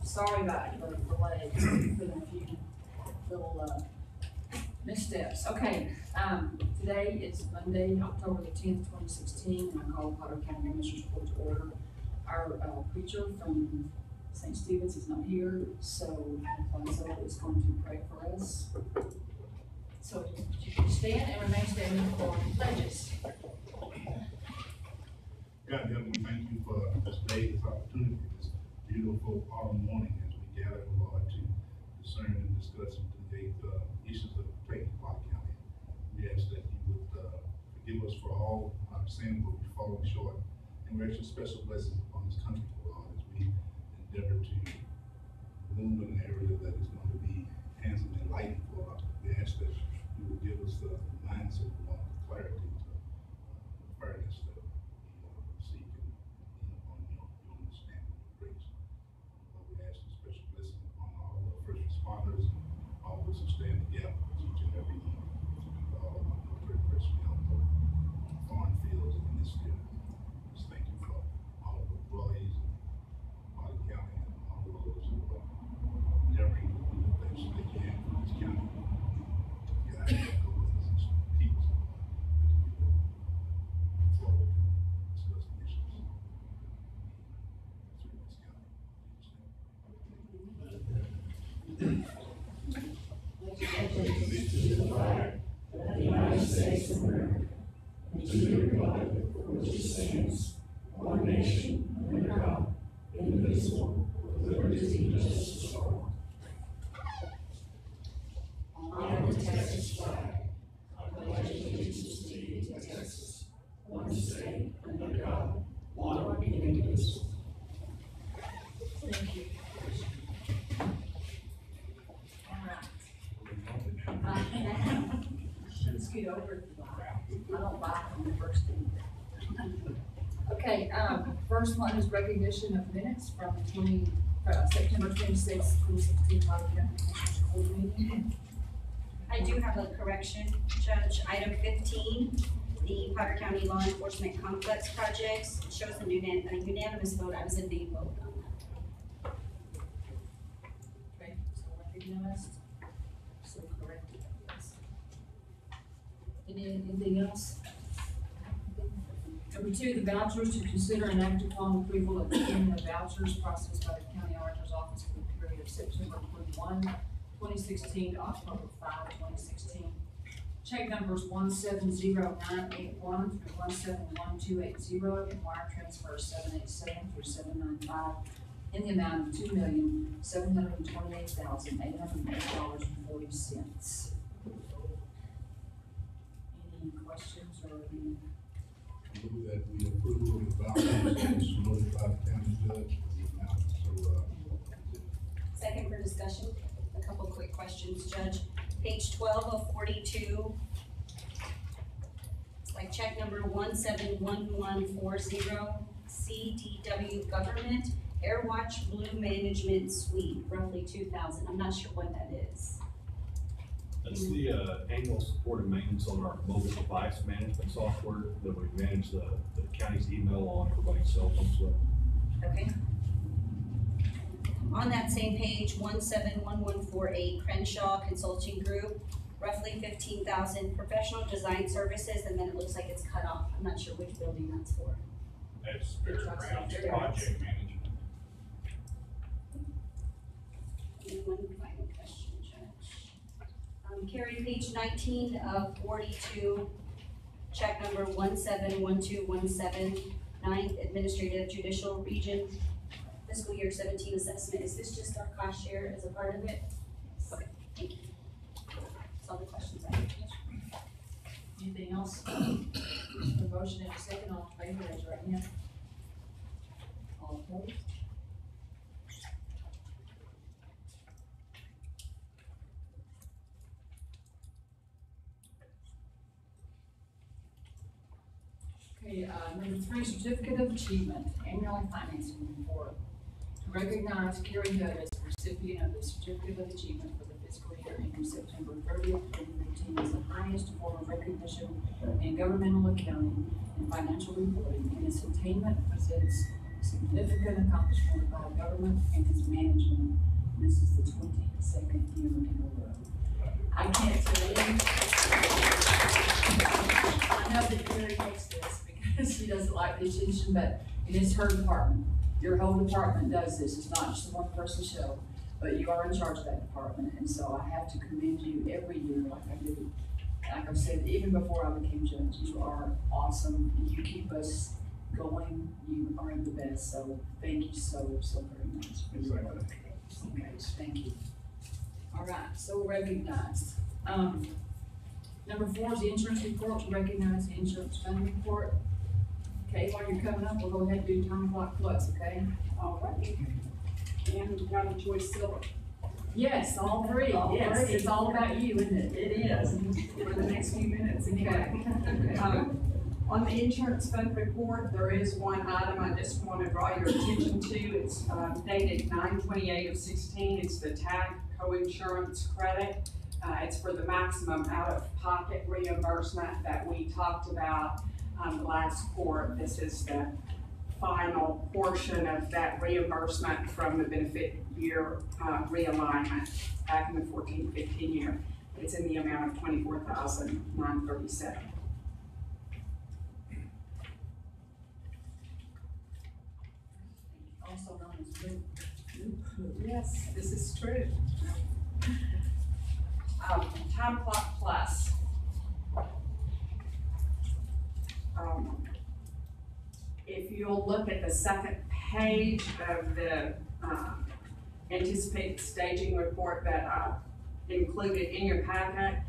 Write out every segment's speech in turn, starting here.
Sorry about the delay, been a few little missteps. Okay, today is Monday, October the 10th, 2016, and I call Potter County Commissioners Court to order. Our preacher from St. Stephen's is not here, so Plaza is going to pray for us. So you can stand and remain standing for pledges. God, Heavenly, thank you for this day, this opportunity, this beautiful autumn morning as we gather, Lord, to discern and discuss and debate issues that pertain to Potter County. We ask that you would forgive us for all our sins where we've fallen short, and we ask your special blessings upon this country, Lord, as we endeavor to bloom in an area that is going to be handsome and lighting for us. We ask that you will give us the mindset, Lord, the clarity to the fairness that seek and upon your understanding and grace. Lord, we ask a special blessing upon all of our first responders and all those who stand in the gap each and every year. All of our military personnel on foreign fields in this year. Just thank you for all of the employees in Potter County and all of those who are endeavoring to do the best they can for this county. God, go with us and keep us as we move forward. Allegiance to the flag of the United States of America, and to the republic for which it stands, one nation, under God, indivisible, with liberty and justice for all. Honor the Texas flag. I pledge allegiance to you, Texas, one state, under God, one and indivisible. Thank you. Let's get over it. I don't buy from the first thing. Okay, first one is recognition of minutes from September 26th, 2016 Potter County Commissioners Court meeting. I do have a correction, Judge. Item 15, the Potter County Law Enforcement Complex Projects, shows a unanimous vote. I was a nay vote on that. Okay, so recognized, so corrected, yes. Anything else? Number 2, the vouchers, to consider and act upon approval of the payment of vouchers processed by the County Auditor's Office for the period of September 21, 2016 to October 5, 2016. Check numbers 170981 through 171280 and wire transfer 787 through 795 in the amount of $2,728,808.40. Any questions or any? I move that we approve the vouchers as submitted by the county judge for the amount so Second for discussion. A couple quick questions, Judge. Page 12 of 42. It's like check number 171140, CDW Government AirWatch Blue Management Suite, roughly $2,000. I'm not sure what that is. That's the annual support and maintenance on our mobile device management software that we manage the county's email on everybody's cell phones with. Okay. On that same page, 171148, Crenshaw Consulting Group, roughly $15,000, professional design services, and then it looks like it's cut off. I'm not sure which building that's for. That's fairgrounds project management. And one final question, Judge. Carry page 19 of 42, check number 171217, 9th Administrative Judicial Region, fiscal year 17 assessment. Is this just our cost share as a part of it? Okay, thank you. That's all the questions I have. Anything else? A motion and a second, all in favor, raise your right hand. All opposed? Okay, number 3, certificate of achievement, annual financing report. To recognize Carrie Hood as the recipient of the certificate of achievement for the fiscal year ending September 30th, 2015 is the highest form of recognition in governmental accounting and financial reporting, and its attainment presents significant accomplishment of our government and its management. This is the 22nd year in a row. I can't tell you. I know that Gary hates this because he doesn't like the attention, but it is her department. Your whole department does this. It's not just a one-person show, but you are in charge of that department, and so I have to commend you every year like I do. Like I've said, even before I became judge, you are awesome. You keep us going. You are the best. So thank you so very much for your work. Okay, thank you. All right, so recognized. Number 4 is the insurance report. To recognize the insurance fund report. Okay, while you're coming up, we'll go ahead and do time clock plus, okay? All right. And we've got a choice silver. Yes, all three. All Yes, three. it's all about you, isn't it? It is, for the next few minutes anyway. On the insurance fund report, there is one item I just want to draw your attention to. It's dated 9/28/16. It's the TAG co-insurance credit. It's for the maximum out-of-pocket reimbursement that we talked about last court. This is the final portion of that reimbursement from the benefit year realignment back in the 14-15 year. It's in the amount of $24,937. Also known as Blue. Yes, this is true. Time clock plus. If you'll look at the second page of the anticipated staging report that I included in your packet,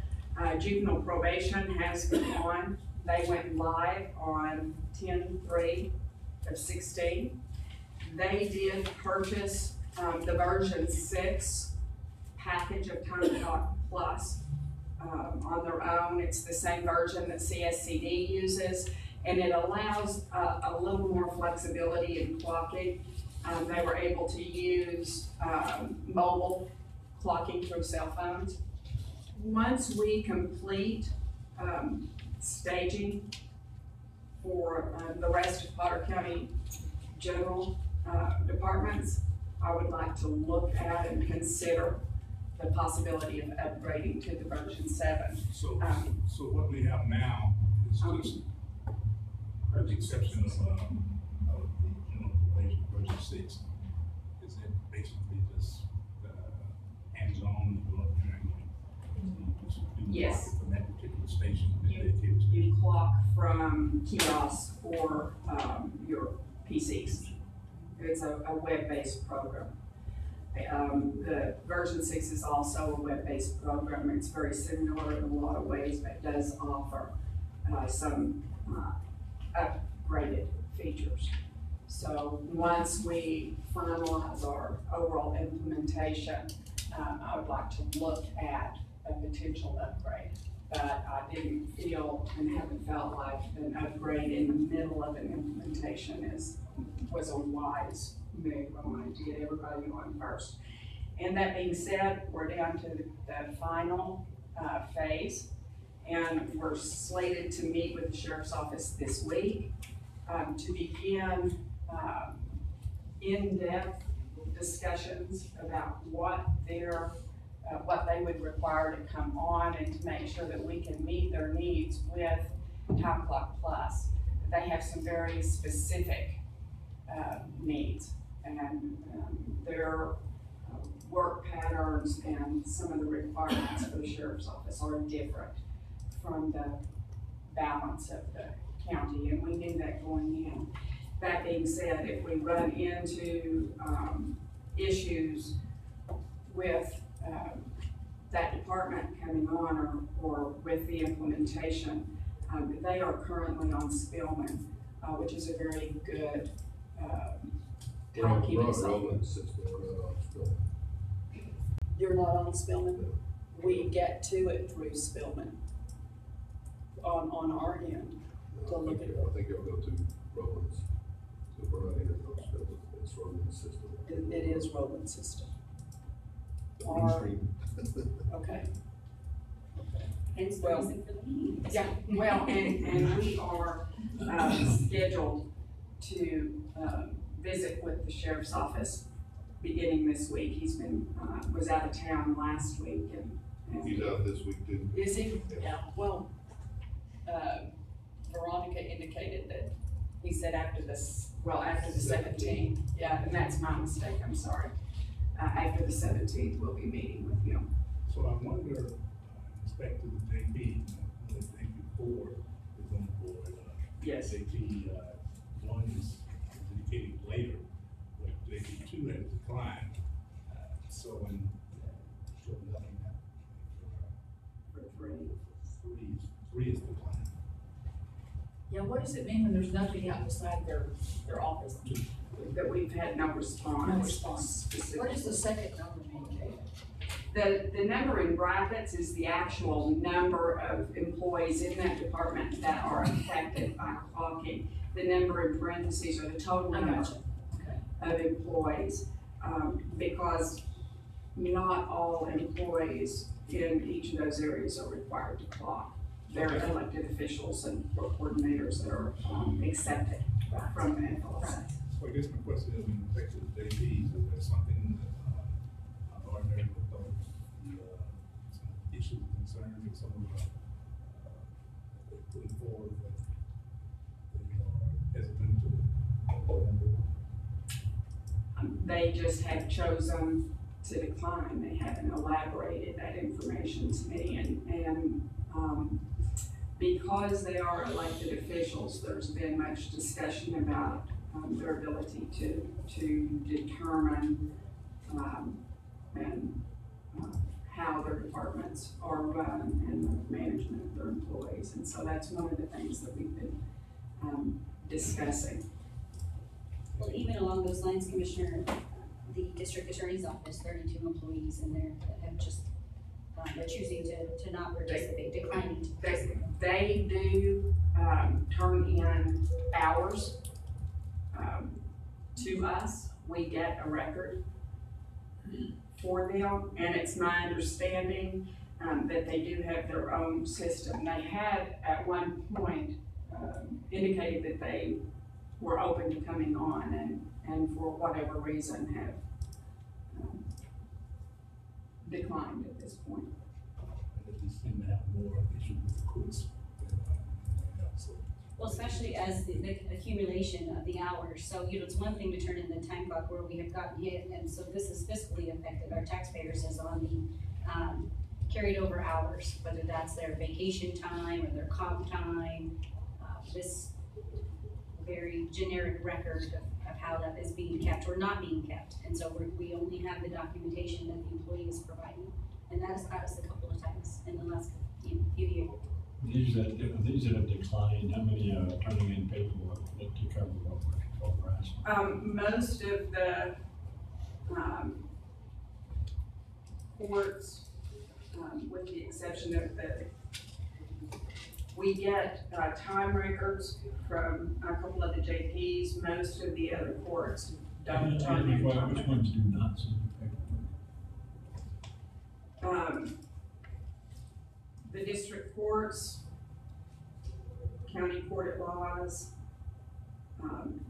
juvenile probation has been on. They went live on 10/3/16. They did purchase the version 6 package of Time Clock Plus on their own. It's the same version that CSCD uses, and it allows a little more flexibility in clocking. They were able to use mobile clocking through cell phones. Once we complete staging for the rest of Potter County general departments, I would like to look at and consider the possibility of upgrading to the version 7. So what we have now is just, with the exception of the general probation version 6, is it basically just hands-on, Yes. from that particular station? You clock from kiosks or your PCs. It's a web-based program. The version 6 is also a web-based program. It's very similar in a lot of ways, but does offer some upgraded features. So once we finalize our overall implementation, I would like to look at a potential upgrade. But I didn't feel and haven't felt like an upgrade in the middle of an implementation was a wise move. I want to get everybody on first. And that being said, we're down to the final phase, and we're slated to meet with the sheriff's office this week to begin in-depth discussions about what they would require to come on and to make sure that we can meet their needs with Time Clock Plus. They have some very specific needs, and their work patterns and some of the requirements for the sheriff's office are different from the balance of the county, and we knew that going in. That being said, if we run into issues with that department coming on or with the implementation, they are currently on Spillman, which is a very good timekeeping software. You're not on Spillman? We get to it through Spillman on our end to look at it. I think it'll go to Roland's. So we're not even on Spillman, it's Roland's system. It is Roland system. Mainstream. Okay. Hence the reason for the meeting. Yeah, well, and we are scheduled to visit with the sheriff's office beginning this week. He's been, was out of town last week and. He's out this week too. Is he? Yeah. Well, Veronica indicated that he said after this, Well, after the 17th, yeah, and that's my mistake, I'm sorry. After the 17th, we'll be meeting with him. So I wonder, in respect to the JP, the JP4 is on board. Yes. JP1 is indicated later, but JP2 has declined. So in, so nothing happened. For three. Three is declined. Yeah, what does it mean when there's nothing out beside their office? That we've had no response. No response. Specific. What does the second number mean? The number in brackets is the actual number of employees in that department that are affected by clocking. The number in parentheses are the total I number gotcha. Okay. of employees, because not all employees in each of those areas are required to clock. There are elected officials and coordinators that are accepted from the FLS. Right. So I guess my question is, in respect to the JPs, is there something that ordinary with those some issues and concerns that some of they're putting forward that they are hesitant to go on board? They just have chosen to decline. They haven't elaborated that information to me, and because they are elected officials, there's been much discussion about their ability to determine how their departments are run and the management of their employees. And so that's one of the things that we've been discussing. Well, even along those lines, Commissioner, the district attorney's office, 32 employees in there that have just, they're choosing to not participate, declining to participate. They do turn in hours to us. We get a record for them, and it's my understanding that they do have their own system. They had at one point indicated that they were open to coming on, and for whatever reason have declined at this point. And they seem to have more issues with the courts than anything else. So Well, especially as the accumulation of the hours. So, it's one thing to turn in the time clock where we have gotten hit, and so this has fiscally affected our taxpayers as on the carried over hours, whether that's their vacation time or their comp time. This very generic record of how that is being kept or not being kept. And so we only have the documentation that the employee is providing. And that has caught us a couple of times in the last few years. These that have declined, how many are turning in paperwork to cover what we're asking? Most of the courts, with the exception of we get time records from a couple of the JPs. Most of the other courts don't turn in time Which records. ones do not send paperwork? The district courts, county court at laws, and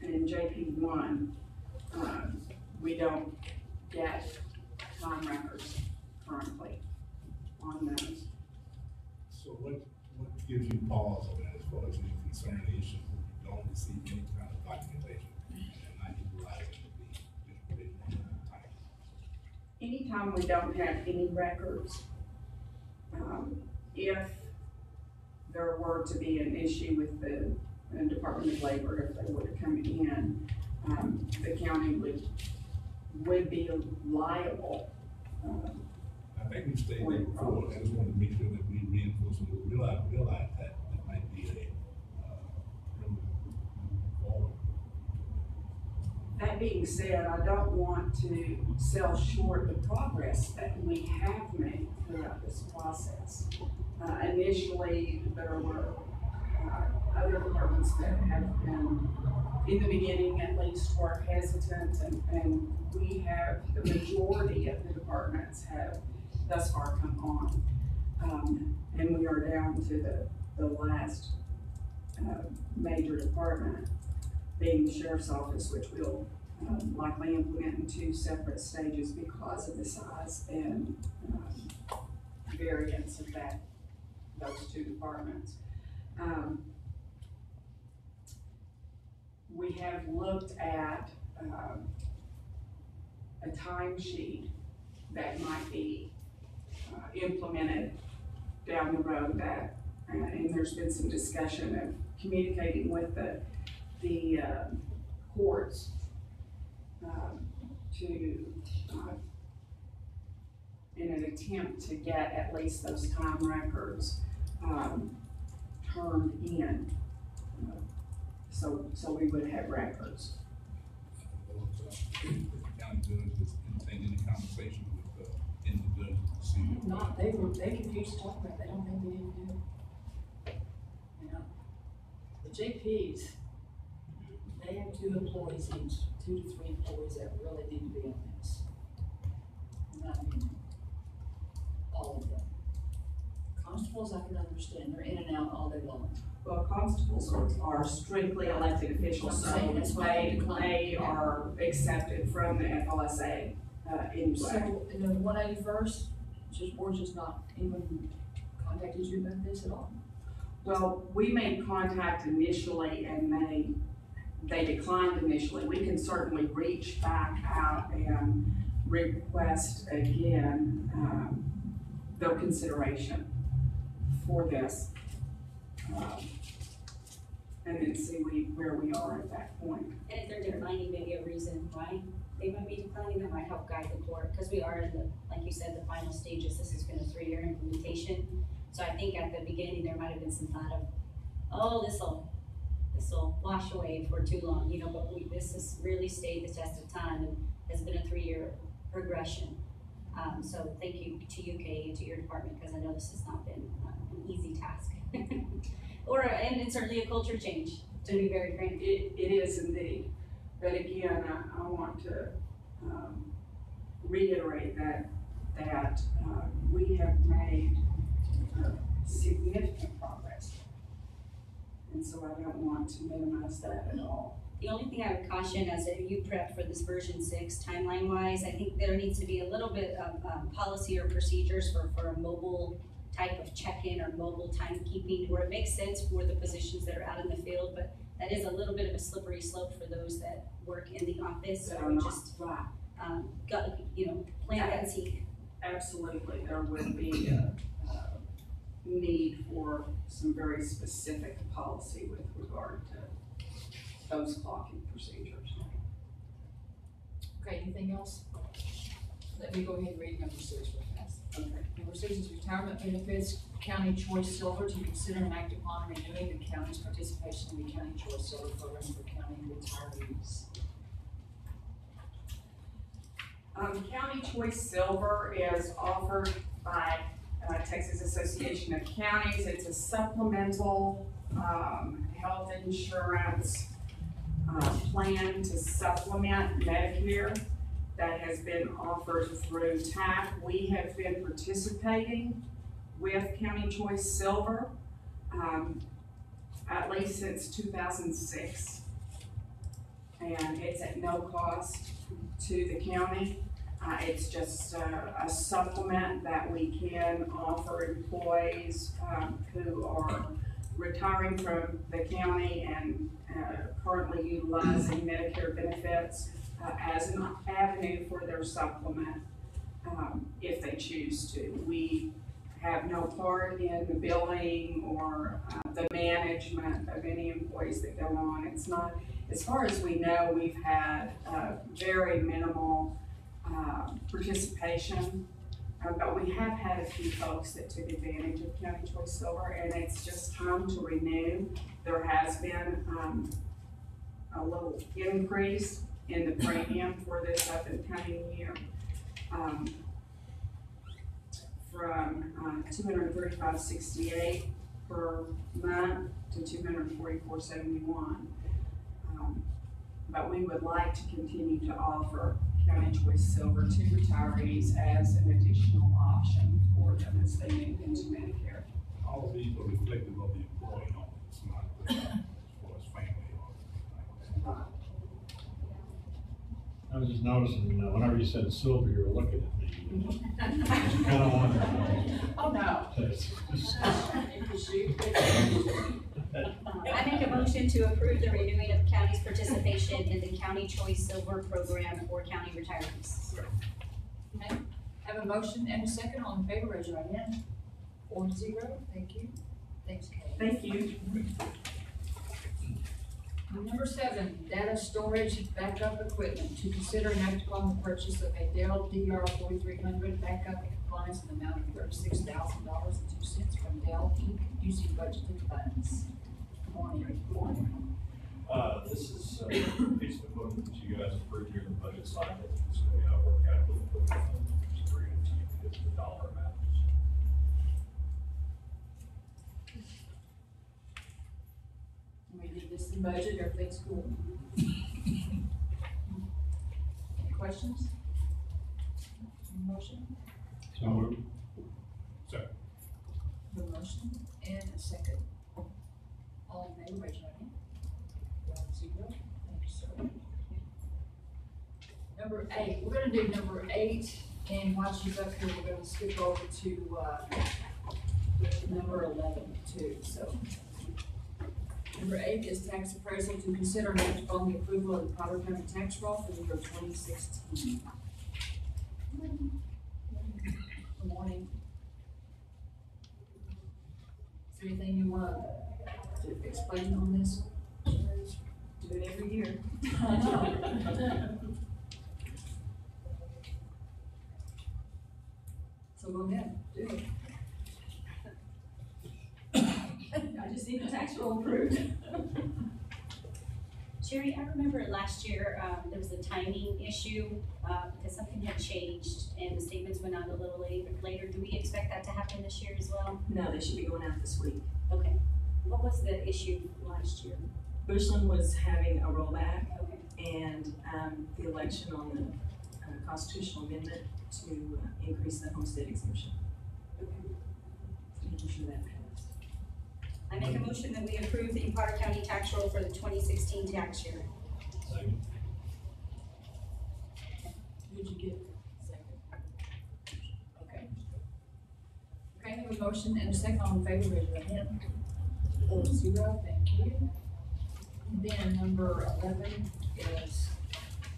in JP1, we don't get time records currently on those. So what gives you pause on that as far as any concern issues when you don't receive any kind of documentation and not utilizing the time? Anytime we don't have any records, if there were to be an issue with the Department of Labor, if they were to come in, the county would be liable. I think we stated that before, I just wanted to make sure that we reinforce and we realize that it might be a, moving forward. That being said, I don't want to sell short the progress that we have made throughout this process. Initially, there were other departments that have been, in the beginning at least, were hesitant, and we have, the majority of the departments have thus far come on. And we are down to the last major department. being the sheriff's office, which will likely implement in 2 separate stages because of the size and variance of those 2 departments. We have looked at a timesheet that might be implemented down the road that, and there's been some discussion of communicating with the courts in an attempt to get at least those time records turned in. So we would have records. County judge is entertaining any conversation with any judge to see if Not, they confused to talk about, they don't think we need to do it. You know, the JPs, they have 2 employees each, 2 to 3 employees that really need to be on this. Not me. All of them. Constables, I can understand, they're in and out all day long. Well, constables are strictly elected officials, so I'm saying, that's why I declined. they are accepted from the FLSA anyway. So, in the 181st, board's just not even contacted you about this at all? Well, we made contact initially and they declined initially. We can certainly reach back out and request again, their consideration for this. And then see where we are at that point. And if they're declining, maybe a reason why they might be declining, that might help guide the court, because we are in the, like you said, the final stages. This has been a 3-year implementation. So I think at the beginning, there might have been some thought of, oh, this'll wash away for too long, you know, but this has really stayed the test of time and has been a 3-year progression. So thank you to you, Kay, and to your department, because I know this has not been an easy task. And it's certainly a culture change, to be very frank. It is indeed. But again, I want to reiterate that we have made significant progress. And so I don't want to minimize that at all. The only thing I would caution as you prep for this version 6 timeline wise, I think there needs to be a little bit of policy or procedures for a mobile type of check-in or mobile timekeeping, where it makes sense for the positions that are out in the field, but that is a little bit of a slippery slope for those that work in the office. So we just plant that seed. Absolutely, there would be a need for some very specific policy with regard to those clocking procedures. Okay, anything else? Let me go ahead and read number 6 real fast. Okay. Number 6 is retirement benefits, County Choice Silver, to consider and act upon renewing the county's participation in the County Choice Silver program for county retirees. County Choice Silver is offered by Texas Association of Counties. It's a supplemental health insurance plan to supplement Medicare that has been offered through TAC. We have been participating with County Choice Silver at least since 2006. And it's at no cost to the county. It's just a supplement that we can offer employees who are retiring from the county and currently utilizing Medicare benefits as an avenue for their supplement if they choose to. We have no part in the billing or the management of any employees that go on. It's not, as far as we know, we've had very minimal participation, but we have had a few folks that took advantage of County Choice Silver, and it's just time to renew. There has been a little increase in the premium for this upcoming year, from $235.68 per month to $244.71. But we would like to continue to offer County Choice Silver to retirees as an additional option for them as they move into Medicare. all of these are reflective of the employee, it's not as far as family or anything like that. I was just noticing, whenever you said silver, you were looking at me. Kind of wondering. Oh, no. I make a motion to approve the renewing of county's participation in the County Choice Silver Program for county retirees. Okay, have a motion and a second. All in favor, raise your right hand. 4-0, thank you. Thanks, Kay. Thank you. Number 7, data storage backup equipment. To consider and act upon the purchase of a Dell DR4300 backup appliance in the amount of $36,000.02 from Dell Inc. using budgeted funds. Good morning. This is a piece of equipment that you guys approved during the budget cycle. It's going to work out with the fund, just bring it to you because the dollar amount. We did this in budget, everything's cool. Any questions? Motion? So moved. Second. The motion and a second. All in favor, raise your hand. 1-0, thank you, sir. Number 8, we're gonna do number 8, and while she's up here, we're gonna skip over to, number 11 too, so. Number 8 is tax appraisal. To consider and act upon the approval of the Potter County tax roll for the year 2016. Good morning. Is there anything you want to explain on this? Do it every year. I know. So go ahead, do it. I just need the tax roll approved. Sherry, I remember last year, there was a timing issue, because something had changed and the statements went out a little later. Do we expect that to happen this year as well? No, they should be going out this week. Okay. What was the issue last year? Bushland was having a rollback Okay. and, the election on the constitutional amendment to increase the homestead exemption. Okay. Making sure that passed. I make a motion that we approve the Potter County tax roll for the 2016 tax year. Second. Who'd you get? Second. Okay. Okay, I have a motion and a second. All in favor, raise your hand. 4-0, thank you. Then number 11 is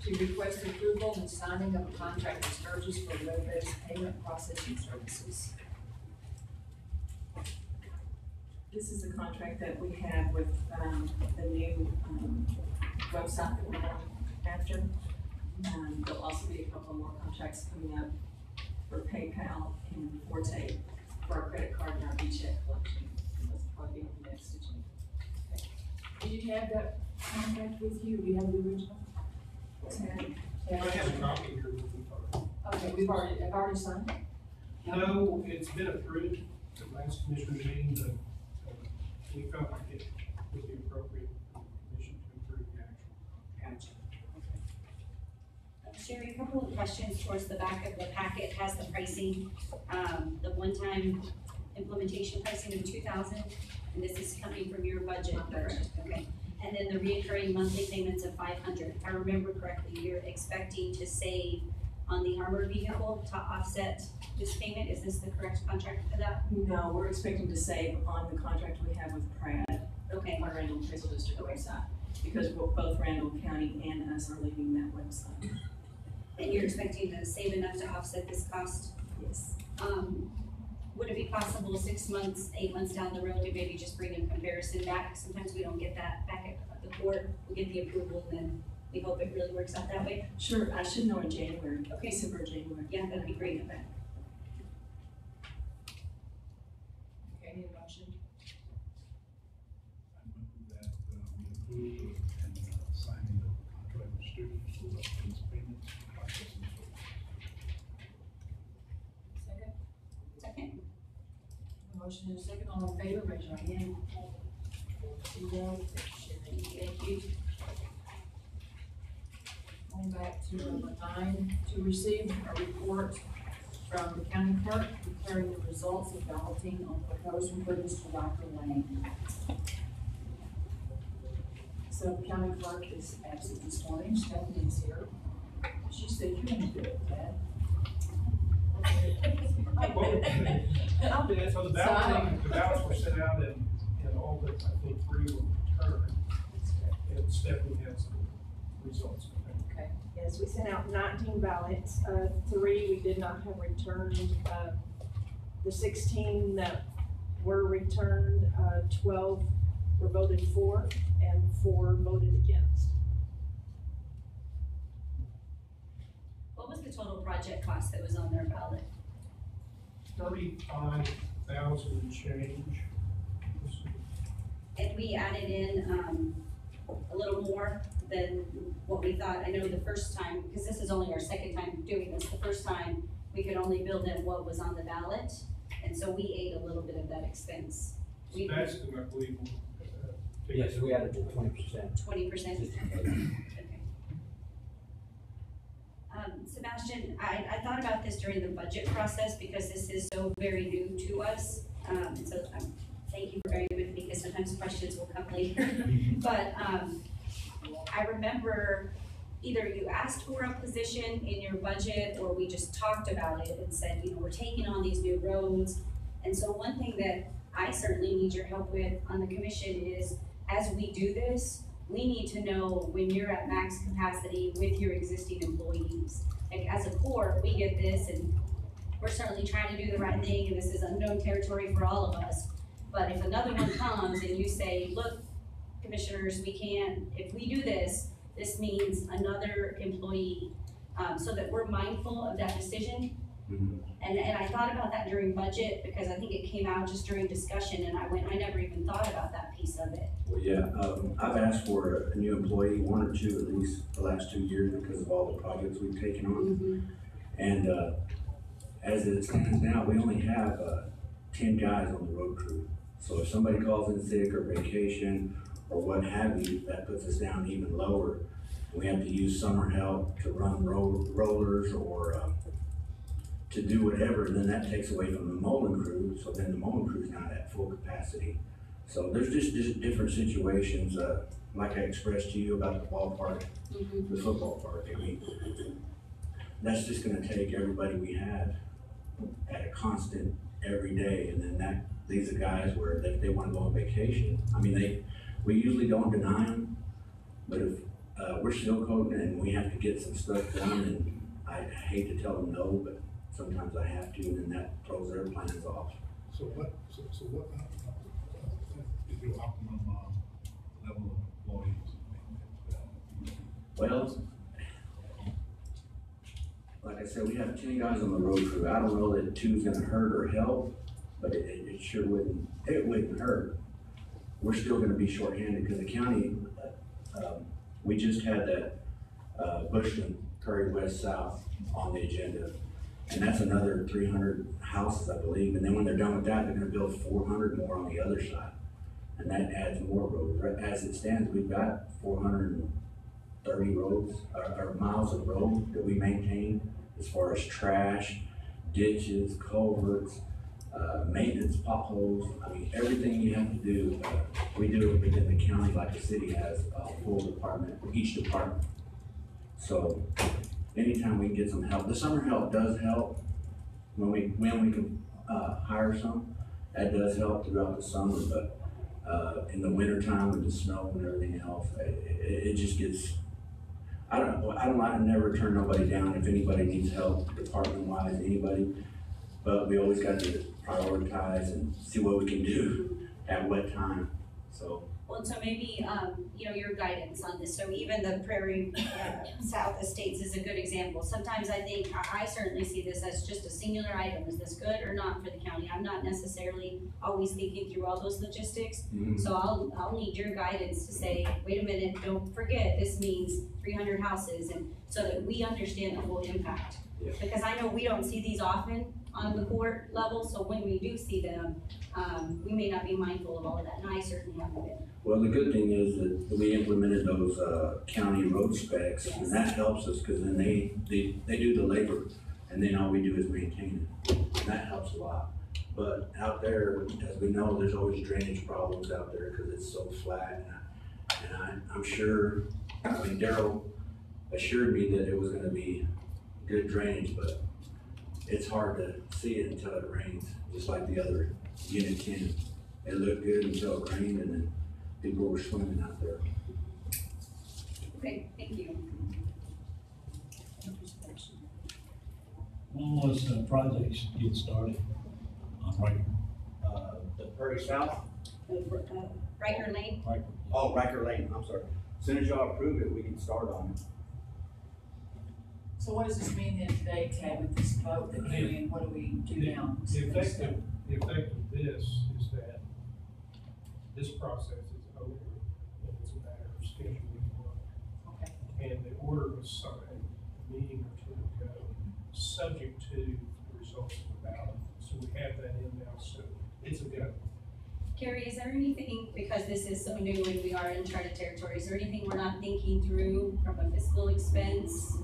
to request approval and signing of a contract with Sturgis for web-based payment processing services. This is the contract that we have with, the new, website that we're going after. There'll also be a couple more contracts coming up for PayPal and Forte for our credit card and our e-check collection. That's probably on the next agenda. Do you have that contract with you? Do you have the original? I have a copy here. Okay, I've already signed it. No, it's been approved at last commissioner's meeting, but we felt like it would be appropriate for the commission to approve the actual contract. Sherry, a couple of questions towards the back of the packet has the pricing, the one-time implementation pricing of 2,000, and this is coming from your budget, correct? Okay. And then the reoccurring monthly payments of 500. If I remember correctly, you're expecting to save on the armored vehicle to offset this payment. Is this the correct contract for that? No, we're expecting to save on the contract we have with Pratt, Okay. our Randall Appraisal District website, because both Randall County and us are leaving that website. And you're expecting to save enough to offset this cost? Yes. Would it be possible 6 months, 8 months down the road to maybe just bring a comparison back? Sometimes we don't get that back at the court. We get the approval and then we hope it really works out that way. Sure, I should know in January, Okay. December, January. Yeah, that'd be great. Okay, need a motion? I move that, we approve and signing the contract with Sturgis for these payments processing services. Second? Second. A motion and a second. All in favor, raise your hand. 4-0, thank you. Going back to number 9, to receive a report from the county clerk declaring the results of balloting on proposed improvements to Rocker Lane. So the county clerk is absent this morning. Stephanie is here. I'll do it. So the ballots were sent out and all but, I think, 3 were returned. And Stephanie has the results. Okay. Yes, we sent out 19 ballots, 3 we did not have returned. The 16 that were returned, 12 were voted for and 4 voted against. What was the total project cost that was on their ballot? 35,000 and change. And we added in, a little more than what we thought. I know the first time, because this is only our second time doing this, the first time we could only build in what was on the ballot. And so we ate a little bit of that expense. We, That's the, I believe. Yes, we added the 20%. 20%. Okay. Sebastian, I thought about this during the budget process because this is so very new to us. So thank you for bearing with me because sometimes questions will come later. But I remember either you asked for a position in your budget or we just talked about it and said, you know, we're taking on these new roads. And so one thing that I certainly need your help with on the commission is, as we do this, we need to know when you're at max capacity with your existing employees. Like as a core, we get this and we're certainly trying to do the right thing and this is unknown territory for all of us. But if another one comes and you say, look, commissioners, we can't, if we do this, this means another employee, so that we're mindful of that decision. Mhm. And I thought about that during budget because I think it came out just during discussion and I never even thought about that piece of it. Well, yeah, I've asked for a new employee, 1 or 2 at least, the last 2 years because of all the projects we've taken on. And as it stands now, we only have 10 guys on the road crew. So if somebody calls in sick or vacation or what have you, that puts us down even lower. We have to use summer help to run rollers or to do whatever, and then that takes away from the mowing crew, so then the mowing crew's not at full capacity. So there's just different situations, like I expressed to you about the ballpark, the football park. I mean, that's just gonna take everybody we have at a constant every day, and then that leaves the guys where if they wanna go on vacation, I mean, we usually don't deny them, but if we're still coding and we have to get some stuff done, and I hate to tell them no, but sometimes I have to, and then that throws their plans off. So what is your optimum level of employees? Well, like I said, we have 10 guys on the road crew. I don't know that 2's gonna hurt or help, but it sure wouldn't hurt. We're still gonna be shorthanded because the county, we just had that Bushland, Curry West South on the agenda. And that's another 300 houses, I believe. And then when they're done with that, they're gonna build 400 more on the other side. And that adds more roads. As it stands, we've got 430 roads, or miles of road that we maintain as far as trash, ditches, culverts, maintenance, potholes. I mean, everything you have to do, we do it within the county like the city has a full department, each department. So anytime we can get some help, the summer help does help when we can hire some. That does help throughout the summer, but in the winter time with the snow and everything else, it just gets. I never turn nobody down if anybody needs help, department wise, anybody. But we always got to prioritize and see what we can do at what time. So. Well, so maybe, you know, your guidance on this, so even the Prairie South Estates is a good example. Sometimes I think, I certainly see this as just a singular item, is this good or not for the county? I'm not necessarily always thinking through all those logistics, so I'll need your guidance to say, wait a minute, don't forget, this means 300 houses, and so that we understand the full impact. Yeah. Because I know we don't see these often on the court level, so when we do see them, we may not be mindful of all of that, and I certainly haven't been. Well, the good thing is that we implemented those county road specs, Yes. and that helps us because then they do the labor, and then all we do is maintain it, and that helps a lot. But out there, as we know, there's always drainage problems out there because it's so flat, and I'm sure. I mean, Daryl assured me that it was going to be good drainage, but it's hard to see it until it rains, just like the other unit 10. It looked good until it rained, and then people were swimming out there. Okay, thank you. When was the projects get started on Riker? The Prairie South, Riker Lane, oh, Riker Lane, I'm sorry. As soon as y'all approve it, we can start on it. So what does this mean then today, Ted, with this vote that came in, what do we do now? The effect of this is that this process is over, and it's a matter of scheduling work. Okay. And the order was signed a meeting or two ago, subject to the results of the ballot. So we have that in now, so it's a go. Carrie, is there anything, because this is so new and we are in uncharted territory, is there anything we're not thinking through from a fiscal expense?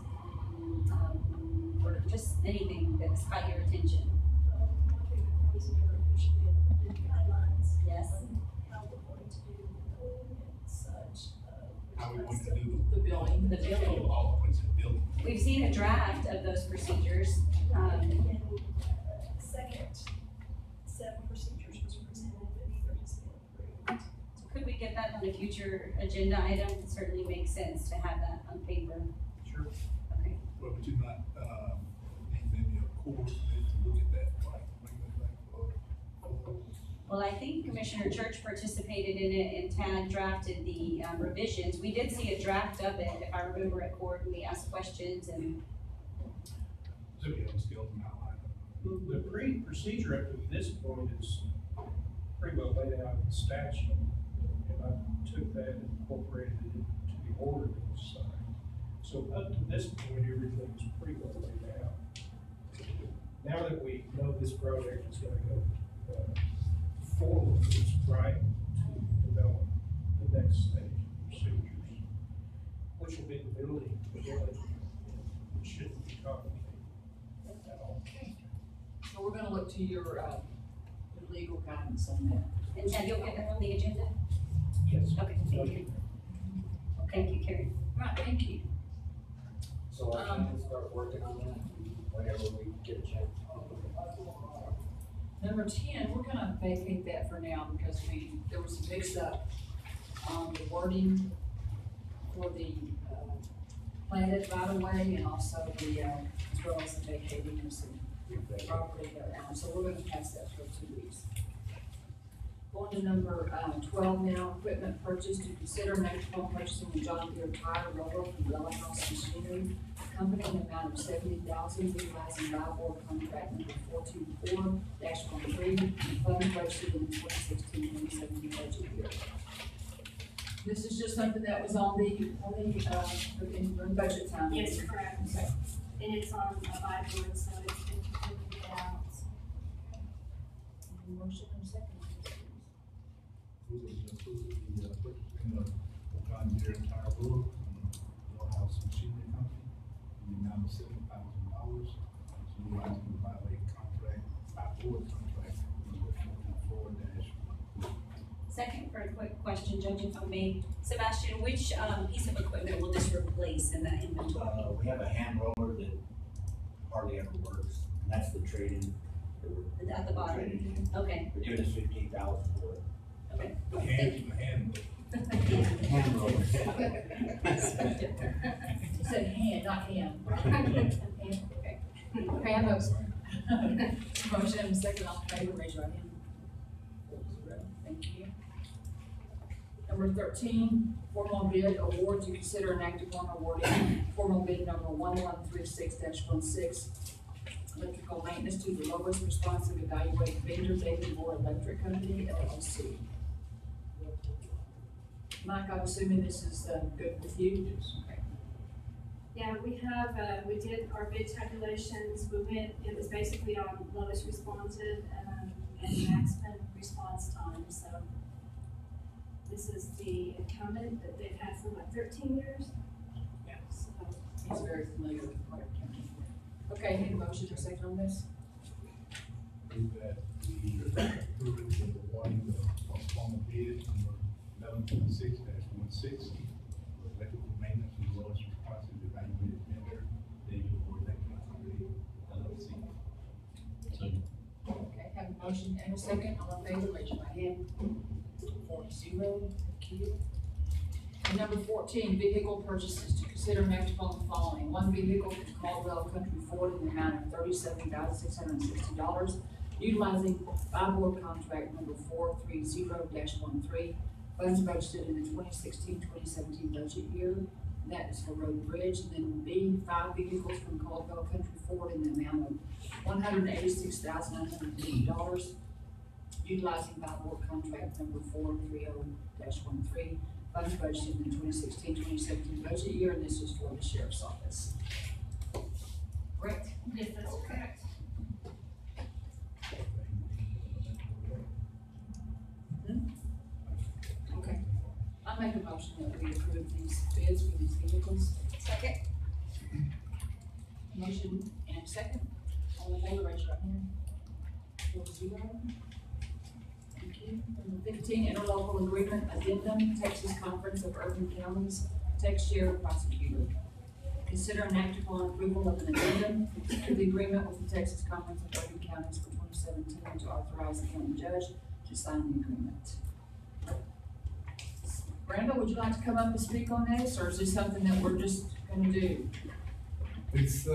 Or just anything that's caught your attention? Yes. How we want to do The building. The building. all the points in the building. We've seen a draft of those procedures. Second set of procedures was presented, but neither has been approved. Could we get that on a future agenda item? It certainly makes sense to have that on paper. Sure. Okay. Well, but you're not, maybe a course to look at that, like, bring that back for Well, I think Commissioner Church participated in it and Tad drafted the revisions. We did see a draft of it, if I remember at court, and we asked questions and. so we have a skills and outline. The procedure up to this point is pretty well laid out in the statute. And I took that and incorporated it into the order that was signed. So up to this point, everything is pretty well laid out. Now that we know this project is gonna go forward, it's right to develop the next stage of procedures, which will be the building, it shouldn't be complicated at all. So we're gonna look to your legal guidance on that. And Tad, you'll get that on the agenda? Yes. Okay, thank you. Thank you, Carrie. Right, thank you. So I can start working on that whenever we get a chance. Number 10, we're gonna vacate that for now because there was a mix up on the wording for the planted right of way and also the, as well as the vacating of some property there. So we're gonna pass that for 2 weeks. Going to number 12 now, equipment purchase to consider next upon purchasing a John Deere tire roller from Bella House Machinery Company in the amount of $70,000, utilizing Biboard contract number 424-13, funds budgeted in the 2016-2017 budget year. This is just something that was on the budget time. Yes, correct. Okay. And it's on a Biboard, so it's been completed out. Motion and second. We will approve the purchasing of John Deere tire roller from Warehouse Machinery Company in the amount of $70,000. Utilizing the Biboard contract number 424-1. Second, for a quick question, Judge, if I may. Sebastian, which piece of equipment will this replace in that inventory? We have a hand roller that hardly ever works, and that's the trade-in. At the bottom? Trade-in. Okay, They're giving us $15,000 for it. okay. The hand. Hand roller. You said hand, not hand. Hand, okay. Okay, I know, sorry. Motion and second, all in favor, raise your hand. 4-0, thank you. Number 13, formal bid award to consider an act upon awarding formal bid number 1136-16, electrical maintenance to the lowest responsive evaluated vendor, David Moore Electric Company, LLC. Mike, I'm assuming this is good with you? Okay. Yeah, we did our bid tabulations, it was basically on lowest responsive, and maximum response time, so. This is the incumbent that they've had for what, 13 years? Yeah. So, He's very familiar with Clark County. Okay, need a motion for second on this? Move that we approve the awarding the formal bid number 1126-16 for electrical maintenance to the lowest responsive evaluated vendor, David Moore Electric. and a second, all in favor, raise your right hand. 4-0, thank you. And number 14, vehicle purchases, to consider and act upon the following: one vehicle from Caldwell Country Ford in the amount of $37,660, utilizing by-board contract number 430-13, funds budgeted in the 2016-2017 budget year. And that is for road and bridge. And then B, 5 vehicles from Caldwell Country Ford in the amount of $186,950, utilizing by-board contract number 430-13, funds budgeted in the 2016-2017 budget year, and this is for the sheriff's office. Correct? Yes, that's correct. Okay. I make a motion that we approve these bids for these vehicles. Second. Motion and a second. All in favor, raise your right hand. 4-0. Thank you. Number 15, interlocal agreement addendum, Texas Conference of Urban Counties, Tex Share Prosecutor. Consider and act upon approval of an addendum to the agreement with the Texas Conference of Urban Counties for 2017 and to authorize the county judge to sign the agreement. Brenda, would you like to come up and speak on this, or is this something that we're just gonna do? It's,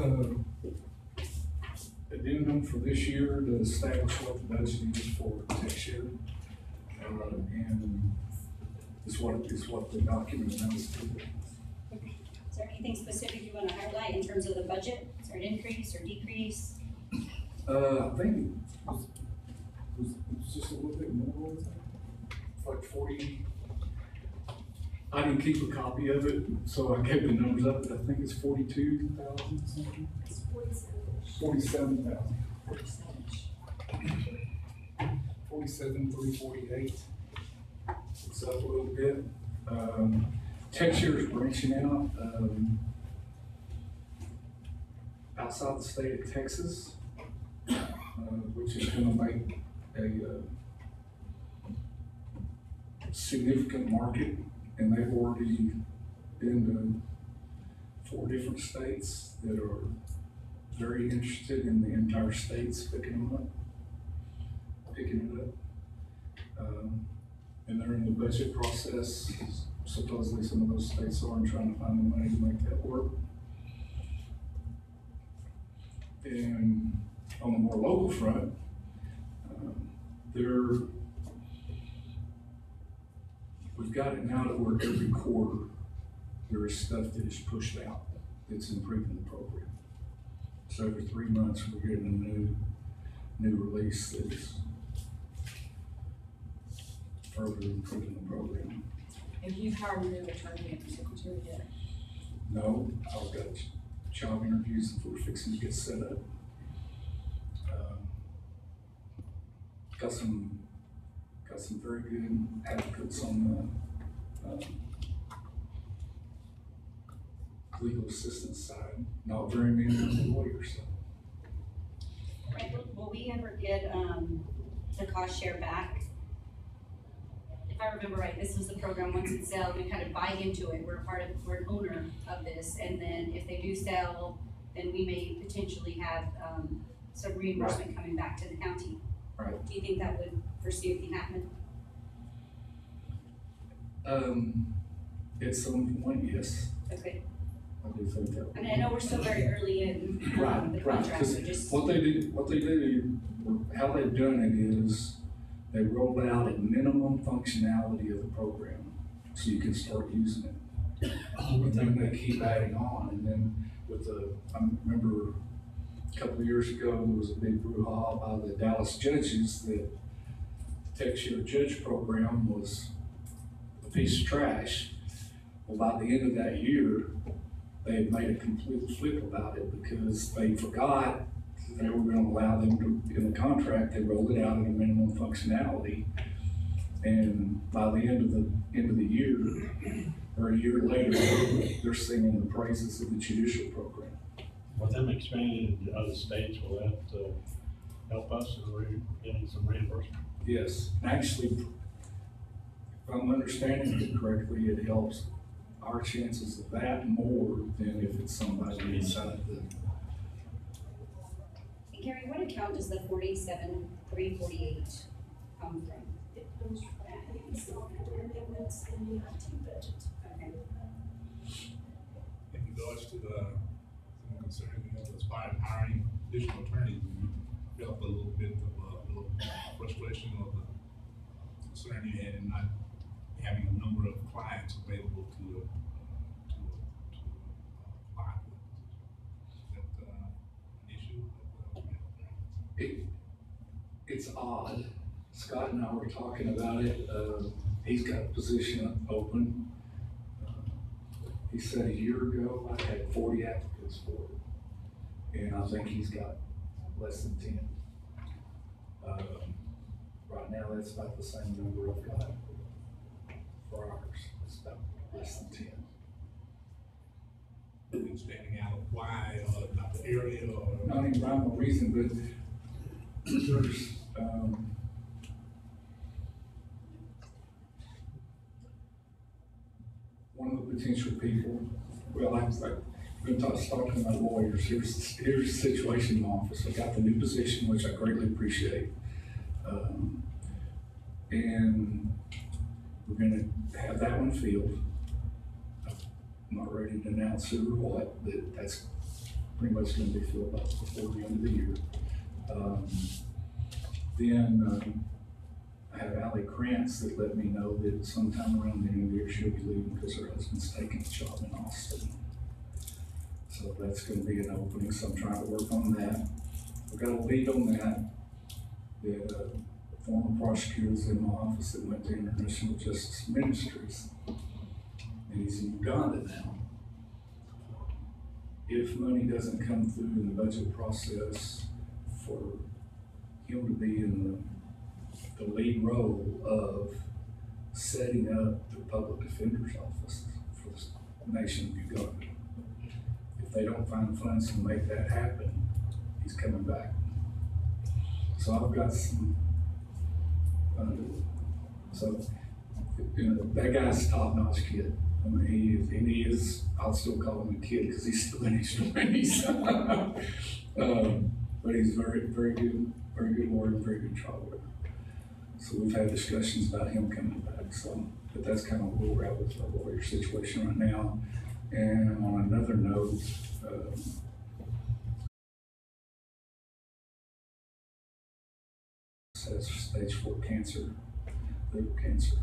addendum for this year to establish what the budget is for Tex Share. And it's what the document knows. Is there anything specific you want to highlight in terms of the budget? Is there an increase or decrease? I think it was just a little bit more, it's like 40. I didn't keep a copy of it, so I gave the numbers up, but I think it's 42,000 something. It's 47,000. 47,348. It's up a little bit. Tex Share is branching out outside the state of Texas, which is going to make a significant market, and they've already been to 4 different states that are very interested in the entire states picking it up. And they're in the budget process. Supposedly some of those states are, and trying to find the money to make that work. And on the more local front, we've got it now to where every quarter there is stuff that is pushed out that's improving the program. So every 3 months we're getting a new release that is further improving the program. Have you hired a new attorney and secretary yet? No, I've got job interviews that we're fixing to get set up. Got some very good advocates on the legal assistance side. Not very many lawyers. Right, will we ever get, the cost share back? If I remember right, this was the program, once it's sold, we kind of buy into it, we're an owner of this, and then if they do sell, then we may potentially have, some reimbursement coming back to the county. Right. Do you think that would foresee anything happen? At some point, yes. Okay, I do think that. I mean, I know we're still very early in, the Right, contract, so because just. what they do, how they've done it is, they roll out a minimum functionality of the program, so you can start using it. And then they keep adding on, and then I remember a couple of years ago, there was a big brouhaha by the Dallas judges that the Tex Share Judge program was a piece of trash. Well, by the end of that year, they had made a complete flip about it because they forgot they were going to allow them to, in the contract, they rolled it out in a minimum functionality. And by the end of the year, or a year later, they're singing the praises of the judicial program. With them expanding into other states, will that help us in getting some reimbursement? Yes, actually, if I'm understanding it correctly, it helps our chances of that more than if it's somebody inside the. Gary, what account does the 47 348 come from? It comes from the software amendments in the IT budget. Okay. In regards to, some concerning, as far as hiring additional attorneys, we felt a little bit of, a little frustration of the concern you had in not having a number of clients available to apply for it. Is that, an issue? It's odd. Scott and I were talking about it. He's got a position open. He said a year ago, I had 40 applicants for it. And I think he's got less than 10. Right now, that's about the same number I've got for ours. It's about less than 10. Anything standing out, why, not the area, or? Not any rhyme or reason, but there's, one of the potential people, well, I've been talking to my lawyers. Here's the situation in my office. I got the new position, which I greatly appreciate. And we're gonna have that one filled. I'm not ready to announce who or what, but that's pretty much gonna be filled up before the end of the year. Then I have Allie Krantz that let me know that sometime around the end of the year she'll be leaving because her husband's taking a job in Austin. So that's gonna be an opening, so I'm trying to work on that. I've got a lead on that. The former prosecutor's in my office that went to International Justice Ministries, and he's in Uganda now. If money doesn't come through in the budget process for him to be in the lead role of setting up the public defender's office for the nation of Uganda. If they don't find funds to make that happen, he's coming back. So I've got some, that guy's a top-notch kid. I mean, he is, I'll still call him a kid because he's still in his 20s. But he's very good lawyer, very good trial lawyer. So we've had discussions about him coming back, but that's kind of where we're at with our lawyer situation right now. And on another note, has stage 4 cancer, liver cancer,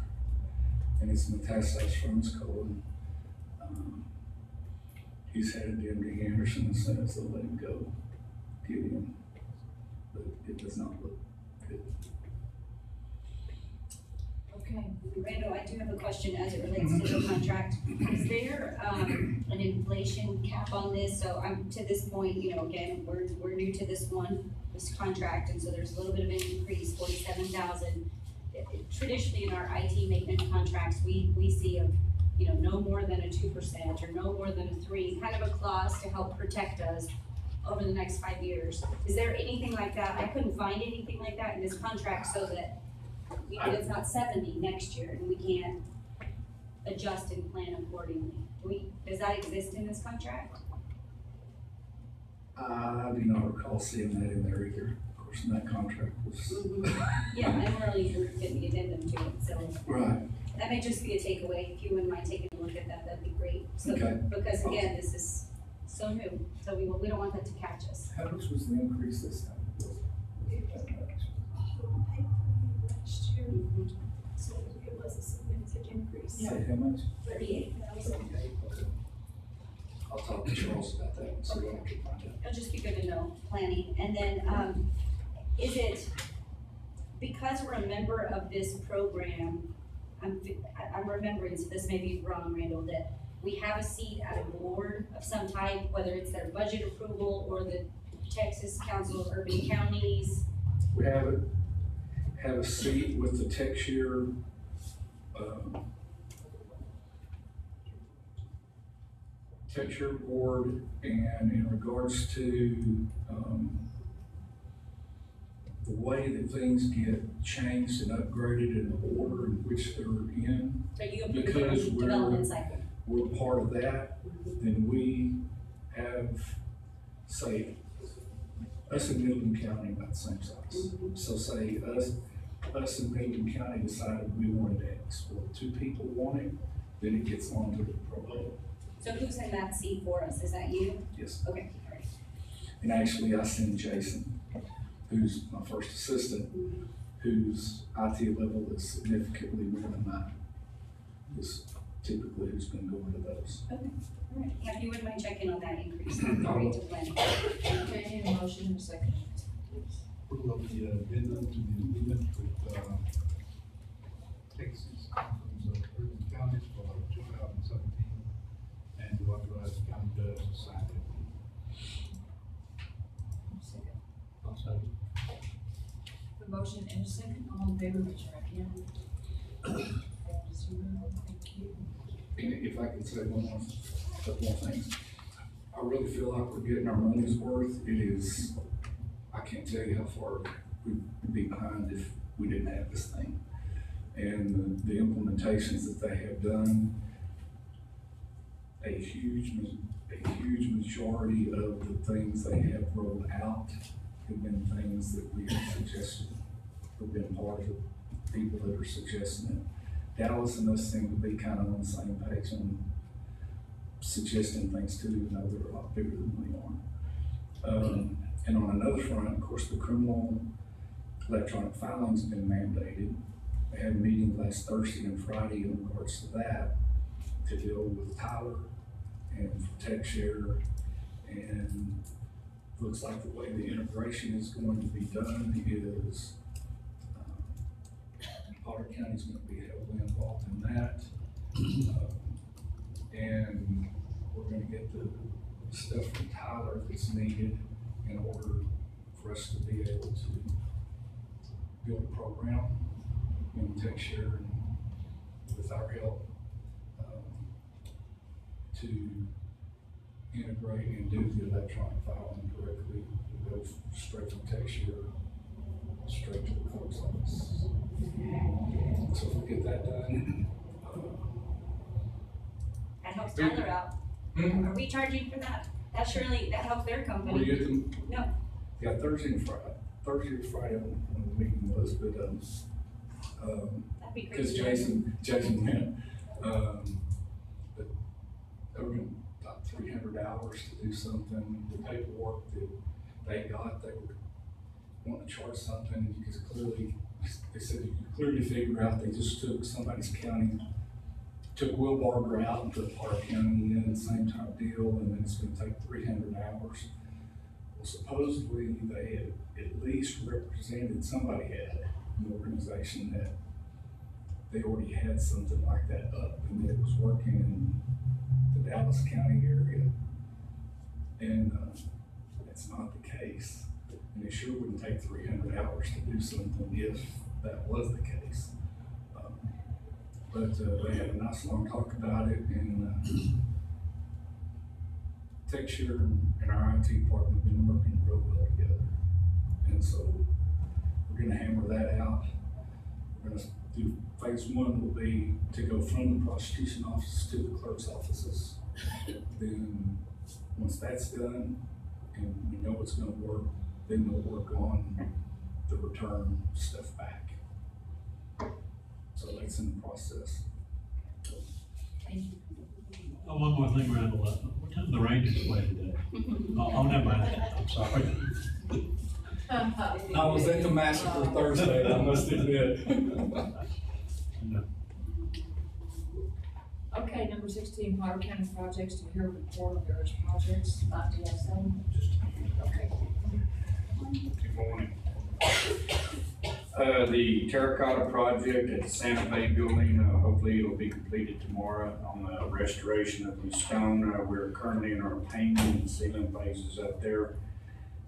and it's metastasized from his colon. He's headed to MD Anderson and says they'll let him go, get him, but it does not look good. Okay, Randall, I do have a question as it relates to the contract. Is there an inflation cap on this? So to this point, again, we're new to this contract, and so there's a little bit of an increase, 47,000. Traditionally in our IT maintenance contracts, we see no more than a 2% or no more than a 3%, kind of a clause to help protect us over the next 5 years. Is there anything like that? I couldn't find anything like that in this contract so that it's not 70 next year and we can't adjust and plan accordingly. Does that exist in this contract? I do not recall seeing that in there either. Of course, in that contract was. Yeah, and we're only getting the addendum to it, so. Right. That may just be a takeaway. If you wouldn't mind taking a look at that, that'd be great. So, okay. Because again, this is so new, so we don't want that to catch us. How much was the increase this time? Last year, so it was a significant increase. Say how much? 38,000. Okay. I'll talk to Charles about that and see what I can find out. It'll just be good to know, planning. And then, is it, because we're a member of this program, I'm remembering, so this may be wrong, Randall, that we have a seat at a board of some type, whether it's their budget approval or the Texas Council of Urban Counties. We have a seat with the Texture board, and in regards to the way that things get changed and upgraded in the order in which they're in, because we're part of that, then we have, say, us in Midland County about the same size. So say us in Midland County decided we wanted X, well, two people want it, then it gets on to the program. So who's in that seat for us? Is that you? Yes. Okay, all right. And actually, I send Jason, who's my first assistant, whose IT level is significantly more than mine, is typically who's been going to those. Okay, all right. Yeah, if you wouldn't mind checking on that increase, that'd be great to plan. Okay, need a motion and a second. Approval of the addendum to the agreement with, Texas Conference of Urban Counties for 2017, and to authorize the county judge to sign it. I'll second. The motion and a second, all in favor, raise your right hand. 4-0, thank you. And if I could say couple more things, I really feel like we're getting our money's worth. It is, I can't tell you how far we'd be behind if we didn't have this thing. And the implementations that they have done, a huge majority of the things they have rolled out have been things that we have suggested, or been part of the people that are suggesting it. Dallas and us seem to be kind of on the same page on suggesting things too, even though they're a lot bigger than we are. And on another front, of course, the criminal electronic filing's been mandated. They had a meeting last Thursday and Friday in regards to that, to deal with Tyler and TechShare, and looks like the way the integration is going to be done is Potter County's going to be heavily involved in that. And we're going to get the stuff from Tyler that's needed in order for us to be able to build a program in TechShare and with our help to integrate and do the electronic filing directly. It goes straight from TechShare straight to the clerk's office. So if we get that done, That helps Tyler out. Are we charging for that? That surely, that helps their company. we get them. No. Yeah, Thursday or Friday when the meeting was, but That'd be great. because Jason went, but they were going about 300 hours to do something. The paperwork that they got, they were wanting to charge something, and you could clearly, they said you could clearly figure out they just took somebody's county, took Will Barber out and put Potter County in, the same type deal, and then it's going to take 300 hours. Well, supposedly they had at least represented, somebody had an organization that they already had something like that up, and it was working in the Dallas County area. And that's not the case. And it sure wouldn't take 300 hours to do something if that was the case. But they had a nice long talk about it, and TechShare and our IT department have been working real well together. And so we're gonna hammer that out. We're gonna do, phase one will be to go from the prosecution office to the clerk's offices. Then, once that's done, and we know it's gonna work, then we'll work on the return stuff back. So that's in the process. Thank you. Oh, one more thing, Randall, what time the Rangers play today? Oh, never mind, I'm sorry. I was at the massacre Thursday, I must admit. No. Okay, number 16, Potter County projects, to hear a report of various projects, not DSA. Okay. Good morning. The terracotta project at the Santa Fe building, hopefully it'll be completed tomorrow on the restoration of the stone. We're currently in our painting and sealing phases up there.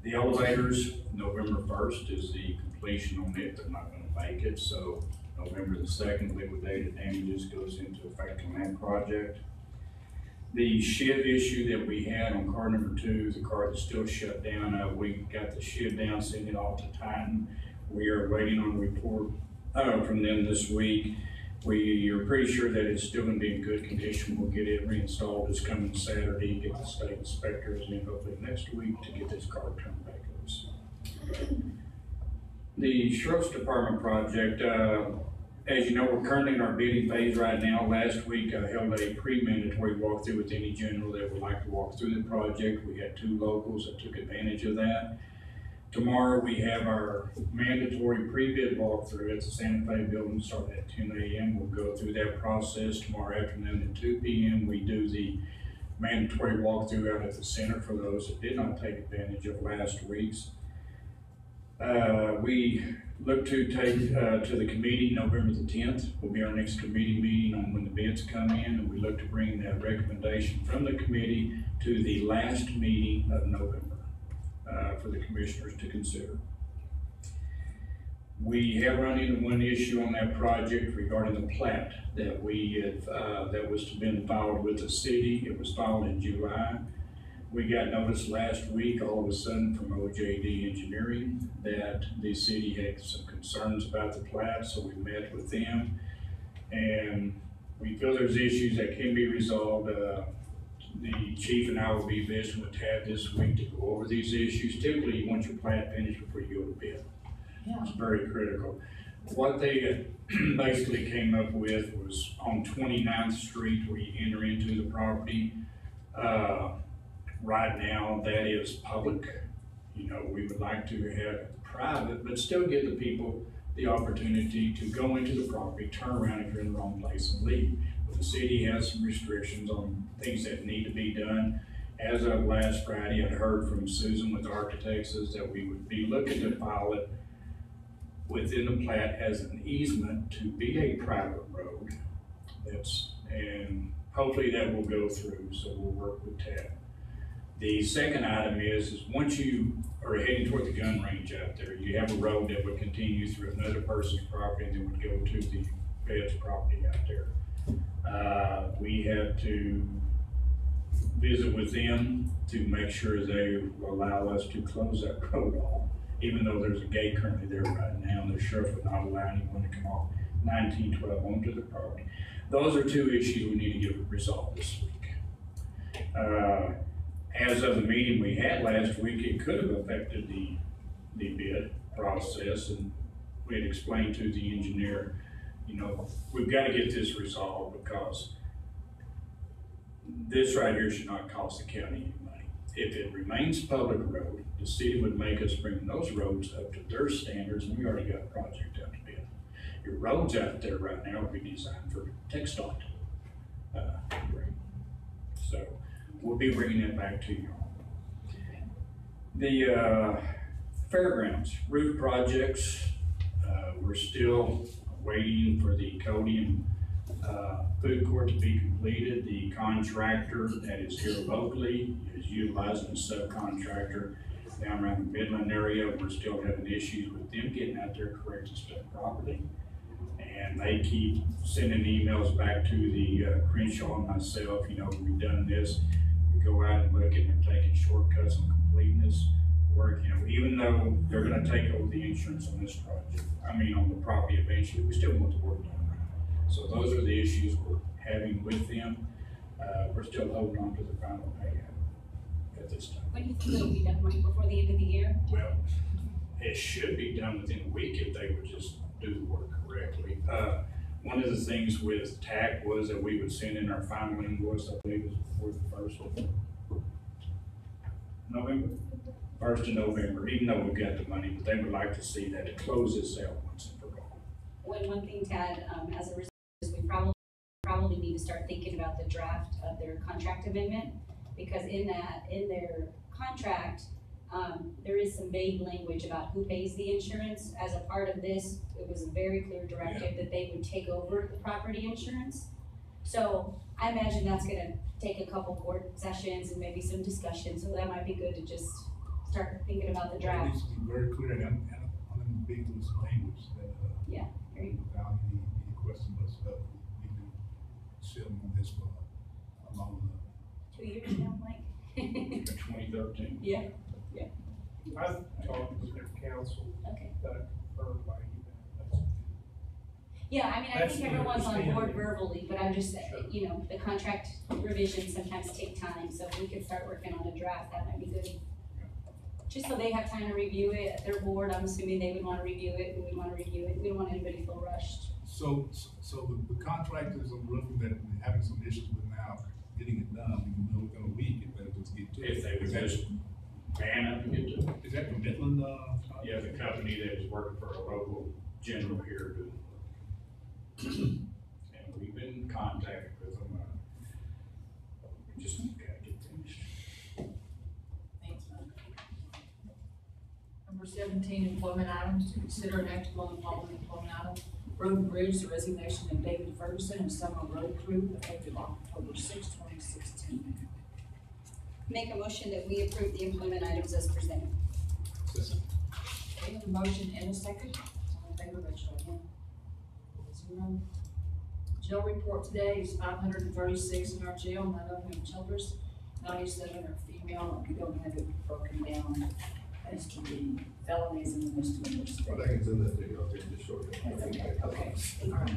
The elevators, November 1st is the completion on it. They're not gonna make it, so November the 2nd, liquidated damages goes into effect on that project. The SHIV issue that we had on car number 2, the car that's still shut down, we got the SHIV down, sent it off to Titan. We are waiting on a report from them this week. We are pretty sure that it's still gonna be in good condition. We'll get it reinstalled this coming Saturday, get the state inspectors in hopefully next week to get this car turned back over. The Sheriff's Department project, as you know, we're currently in our bidding phase right now. Last week, I held a pre-mandatory walkthrough with any general that would like to walk through the project. We had 2 locals that took advantage of that. Tomorrow, we have our mandatory pre-bid walkthrough at the Santa Fe building, starting at 10 a.m. We'll go through that process. Tomorrow afternoon at 2 p.m., we do the mandatory walkthrough out at the center for those that did not take advantage of last week's. We look to take to the committee November the 10th will be our next committee meeting on when the bids come in, and we look to bring that recommendation from the committee to the last meeting of November for the commissioners to consider. We have run into one issue on that project regarding the plat that we have, that was to been filed with the city. It was filed in July. We got notice last week, all of a sudden, from OJD Engineering that the city had some concerns about the plat, so we met with them. And we feel there's issues that can be resolved. The chief and I will be visiting with Tad this week to go over these issues. Typically, you want your plat finished before you go to bid. Yeah. It's very critical. What they basically came up with was on 29th Street where you enter into the property. Right now, that is public. You know, we would like to have it private, but still give the people the opportunity to go into the property, turn around if you're in the wrong place and leave. But the city has some restrictions on things that need to be done. As of last Friday, I'd heard from Susan with Architects that we would be looking to file it within the plat as an easement to be a private road. And hopefully that will go through, so we'll work with Tad. The second item is once you are heading toward the gun range out there, you have a road that would continue through another person's property and then would go to the Fed's property out there. We have to visit with them to make sure they will allow us to close that road off, even though there's a gate currently there right now, and the sheriff would not allow anyone to come off 1912 onto the property. Those are 2 issues we need to get resolved this week. As of the meeting we had last week, it could have affected the bid process, and we had explained to the engineer, you know, we've got to get this resolved because this right here should not cost the county any money. If it remains public road, the city would make us bring those roads up to their standards, and we already got a project out to bid. Your roads out there right now would be designed for TxDOT. So we'll be bringing that back to you. The fairgrounds roof projects, we're still waiting for the Codium food court to be completed. The contractor that is here locally is utilizing a subcontractor down around the Midland area. We're still having issues with them getting out there correcting stuff properly. And they keep sending emails back to the Crenshaw and myself, you know, we've done this. We go out and look and they're taking shortcuts on completing this work, you know, even though they're gonna take over the insurance on this project, on the property eventually, we still want the work done right. So those are the issues we're having with them. We're still holding on to the final payout at this time. When do you think it'll be done, Mike, before the end of the year? Well, it should be done within a week if they would just do the work correctly. One of the things with TAC was that we would send in our final invoice, I believe it was before the 1st of November. 1st of November, even though we've got the money, but they would like to see that it closes out once and for all. One thing, Tad, as a result, is we probably need to start thinking about the draft of their contract amendment, because in their contract, there is some vague language about who pays the insurance. As a part of this, it was a very clear directive that they would take over the property insurance. So I imagine that's gonna take a couple court sessions and maybe some discussion, so that might be good to just start thinking about the It draft. needs to be very clear and unambiguous language that, Yeah, very. without any question whatsoever, we can sit on this for a long 2 years now, Mike? 2013. Yeah. I've talked with their council, Okay. that confirmed by email. Yeah, I That's think the everyone's on board understanding. verbally, but I'm just, Sure. you know, the contract revisions sometimes take time, so if we could start working on a draft, that might be good. just so they have time to review it at their board. I'm assuming they would wanna review it, we would wanna review it. We don't want anybody to feel rushed. So the contractors on roofing that we're having some issues with now, getting it done, we can know within a week if they just get to it. If they would just man up and get to it. Is that from Midland, Yeah, the company that is working for a local general here doing. And we've been in contact with them, we just gotta get finished. Thanks, Mike. Number 17, employment items, to consider and act upon the following employment items. Road and Bridge, the resignation of David Ferguson and summer road crew effective October 6, 2016. Make a motion that we approve the employment items as presented. Okay, a motion and a second. All in favor, raise your hand. 0. Jail report today is 536 in our jail, none of them children, 97 are female, and we don't have it broken down as to the felonies and the misdemeanors. Well, I can send that to you, I'll take it shortly. That's okay, okay, all right.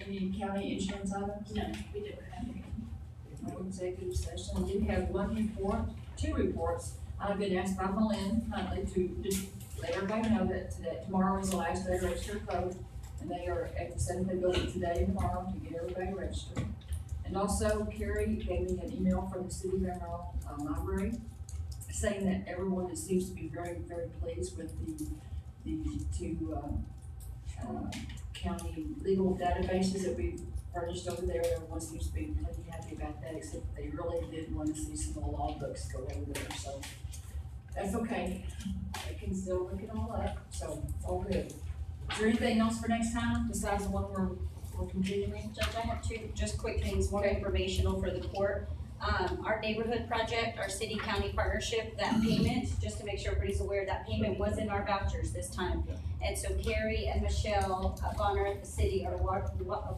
Any county insurance items? No, we didn't have any. No executive session. We do have two reports. I've been asked by Malin Huntley to just let everybody know that tomorrow is the last day to register to vote. And they are at the Assembly building today and tomorrow to get everybody registered. And also Carrie gave me an email from the City of Amarillo Library saying that everyone seems to be very, very pleased with the two county legal databases that we've purchased over there. Everyone seems to be pretty happy about that, except they really did want to see some more law books go over there, so that's okay. They can still look it all up, so it's all good. Is there anything else for next time besides the one we're continuing? Judge, I have two just quick things, one informational for the court. Our neighborhood project, our city-county partnership, that payment, just to make sure everybody's aware, that payment was in our vouchers this time. And so Carrie and Michelle Bonner at the city are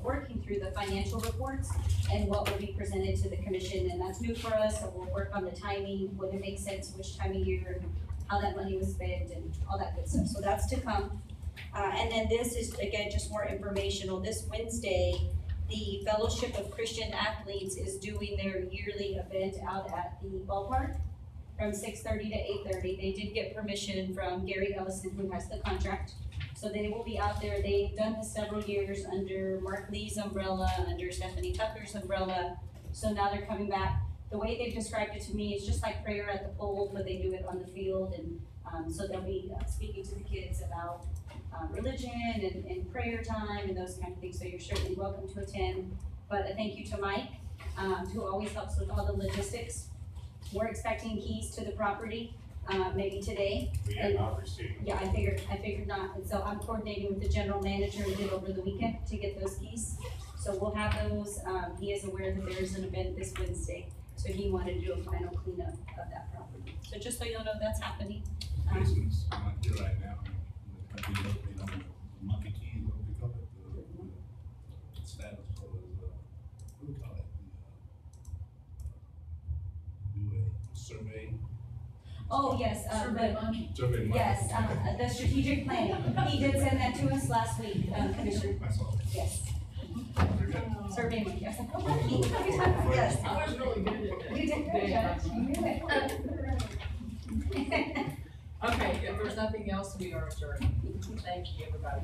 working through the financial reports and what will be presented to the commission, and that's new for us, so we'll work on the timing, whether it makes sense, which time of year, how that money was spent, and all that good stuff, so that's to come. And then this is, again, just more informational. This Wednesday, the Fellowship of Christian Athletes is doing their yearly event out at the ballpark from 6:30 to 8:30. They did get permission from Gary Ellison, who has the contract. So they will be out there. They've done this several years under Mark Lee's umbrella, under Stephanie Tucker's umbrella. So now they're coming back. The way they've described it to me is just like prayer at the polls, but they do it on the field. And so they'll be speaking to the kids about religion and prayer time and those kind of things, so you're certainly welcome to attend. But a thank you to Mike, who always helps with all the logistics. We're expecting keys to the property, maybe today. We have not received them. Yeah, I figured not, and so I'm coordinating with the general manager and did over the weekend to get those keys. So we'll have those, he is aware that there is an event this Wednesday, so he wanted to do a final cleanup of that property. So just so you'll know, that's happening. Jason's not here right now. I think the monkey keys, what we call it, the status for his, what do we call it? Do a survey. Oh, yes, Survey monkey. Survey monkey. yes, the strategic planning, he did send that to us last week, Commissioner, That's all. yes. Very good. Survey monkey, yes, oh, monkey, yes. I was really good at that. You did good, Judge. You did it. Okay, if there's nothing else, we are adjourned. Thank you, everybody.